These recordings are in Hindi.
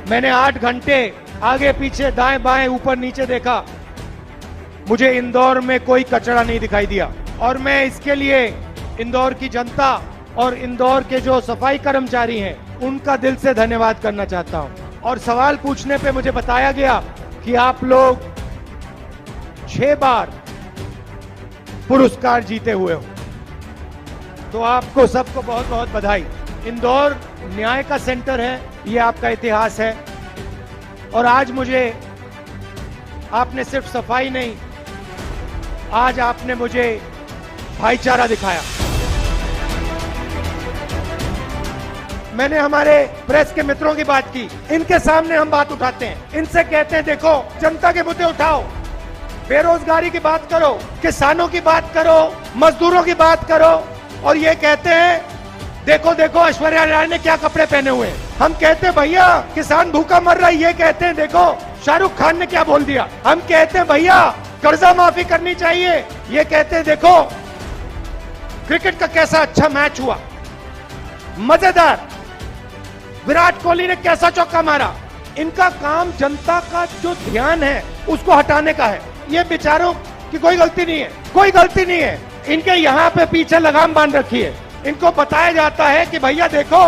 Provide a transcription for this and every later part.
मैंने 8 घंटे आगे पीछे दाएं बाएं ऊपर नीचे देखा, मुझे इंदौर में कोई कचरा नहीं दिखाई दिया। और मैं इसके लिए इंदौर की जनता और इंदौर के जो सफाई कर्मचारी हैं उनका दिल से धन्यवाद करना चाहता हूं। और सवाल पूछने पे मुझे बताया गया कि आप लोग 6 बार पुरस्कार जीते हुए हो, तो आपको सबको बहुत बहुत बधाई। इंदौर न्याय का सेंटर है, ये आपका इतिहास है। और आज मुझे आपने सिर्फ सफाई नहीं, आज आपने मुझे भाईचारा दिखाया। मैंने हमारे प्रेस के मित्रों की बात की, इनके सामने हम बात उठाते हैं, इनसे कहते हैं देखो जनता के मुद्दे उठाओ, बेरोजगारी की बात करो, किसानों की बात करो, मजदूरों की बात करो, और ये कहते हैं देखो देखो ऐश्वर्या राय ने क्या कपड़े पहने हुए हैं। हम कहते हैं भैया किसान भूखा मर रहा है, ये कहते हैं देखो शाहरुख खान ने क्या बोल दिया। हम कहते हैं भैया कर्जा माफी करनी चाहिए, ये कहते हैं देखो क्रिकेट का कैसा अच्छा मैच हुआ, मजेदार, विराट कोहली ने कैसा चौका मारा। इनका काम जनता का जो ध्यान है उसको हटाने का है। ये बेचारों की कोई गलती नहीं है, कोई गलती नहीं है। इनके यहाँ पे पीछे लगाम बांध रखी है। इनको बताया जाता है कि भैया देखो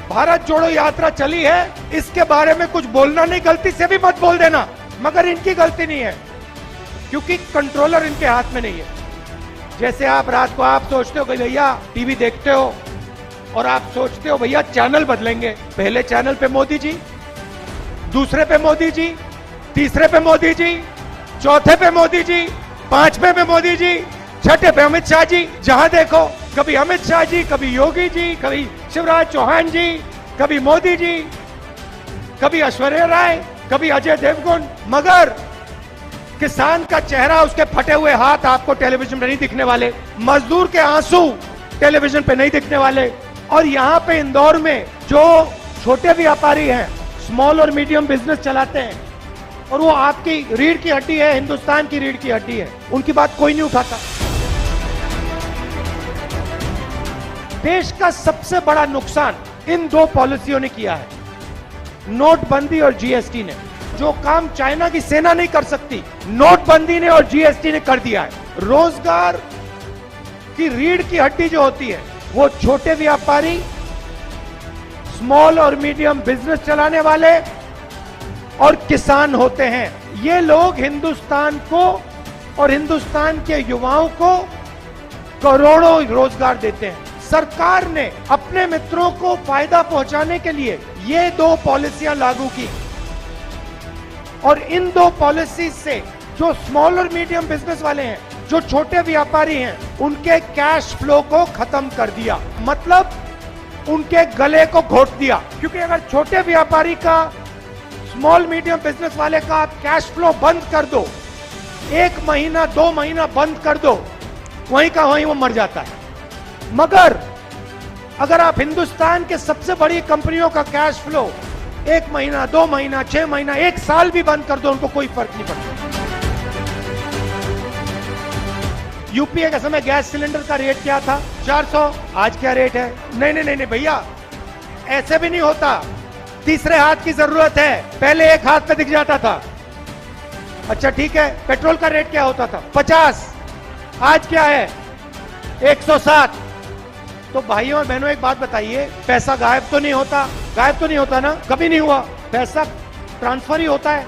भारत जोड़ो यात्रा चली है, इसके बारे में कुछ बोलना नहीं, गलती से भी मत बोल देना। मगर इनकी गलती नहीं है, क्योंकि कंट्रोलर इनके हाथ में नहीं है। जैसे आप रात को आप सोचते हो कि भैया टीवी देखते हो और आप सोचते हो भैया चैनल बदलेंगे, पहले चैनल पे मोदी जी, दूसरे पे मोदी जी, तीसरे पे मोदी जी, चौथे पे मोदी जी, पांचवे पे मोदी जी, छठे पे अमित शाह जी। जहां देखो कभी अमित शाह जी, कभी योगी जी, कभी शिवराज चौहान जी, कभी मोदी जी, कभी ऐश्वर्या राय, कभी अजय देवगन। मगर किसान का चेहरा, उसके फटे हुए हाथ आपको टेलीविजन पे नहीं दिखने वाले, मजदूर के आंसू टीवी पे नहीं दिखने वाले। और यहाँ पे इंदौर में जो छोटे व्यापारी हैं, स्मॉल और मीडियम बिजनेस चलाते हैं, और वो आपकी रीढ़ की हड्डी है, हिंदुस्तान की रीढ़ की हड्डी है, उनकी बात कोई नहीं उठाता। देश का सबसे बड़ा नुकसान इन 2 पॉलिसियों ने किया है, नोटबंदी और जीएसटी ने। जो काम चाइना की सेना नहीं कर सकती, नोटबंदी ने और जीएसटी ने कर दिया है। रोजगार की रीढ़ की हड्डी जो होती है वो छोटे व्यापारी, स्मॉल और मीडियम बिजनेस चलाने वाले और किसान होते हैं। ये लोग हिंदुस्तान को और हिंदुस्तान के युवाओं को करोड़ों रोजगार देते हैं। सरकार ने अपने मित्रों को फायदा पहुंचाने के लिए ये 2 पॉलिसियां लागू की, और इन 2 पॉलिसी से जो स्मॉल और मीडियम बिजनेस वाले हैं, जो छोटे व्यापारी हैं, उनके कैश फ्लो को खत्म कर दिया, मतलब उनके गले को घोट दिया। क्योंकि अगर छोटे व्यापारी का, स्मॉल मीडियम बिजनेस वाले का आप कैश फ्लो बंद कर दो, 1 महीना 2 महीना बंद कर दो, वहीं का वहीं वो मर जाता है। मगर अगर आप हिंदुस्तान के सबसे बड़ी कंपनियों का कैश फ्लो 1 महीना 2 महीना 6 महीना 1 साल भी बंद कर दो, उनको कोई फर्क नहीं पड़ता। यूपीए के समय गैस सिलेंडर का रेट क्या था? 400। आज क्या रेट है? नहीं भैया, ऐसे भी नहीं होता। तीसरे हाथ की जरूरत है, पहले एक हाथ पे दिख जाता था। अच्छा ठीक है, पेट्रोल का रेट क्या होता था? 50। आज क्या है? 107। तो भाइयों और बहनों एक बात बताइए, पैसा गायब तो नहीं होता? गायब तो नहीं होता ना, कभी नहीं हुआ। पैसा ट्रांसफर ही होता है।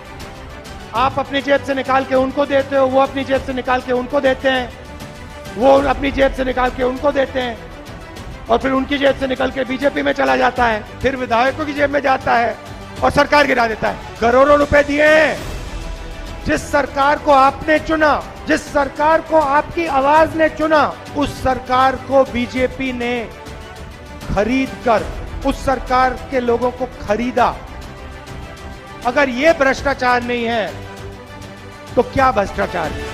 आप अपनी जेब से निकाल के उनको देते हो, वो अपनी जेब से निकाल के उनको देते हैं, वो अपनी जेब से निकाल के उनको देते हैं, और फिर उनकी जेब से निकल के बीजेपी में चला जाता है, फिर विधायकों की जेब में जाता है और सरकार गिरा देता है। करोड़ों रुपए दिए हैं। जिस सरकार को आपने चुना, जिस सरकार को आपकी आवाज ने चुना, उस सरकार को बीजेपी ने खरीद कर उस सरकार के लोगों को खरीदा। अगर ये भ्रष्टाचार नहीं है तो क्या भ्रष्टाचार है?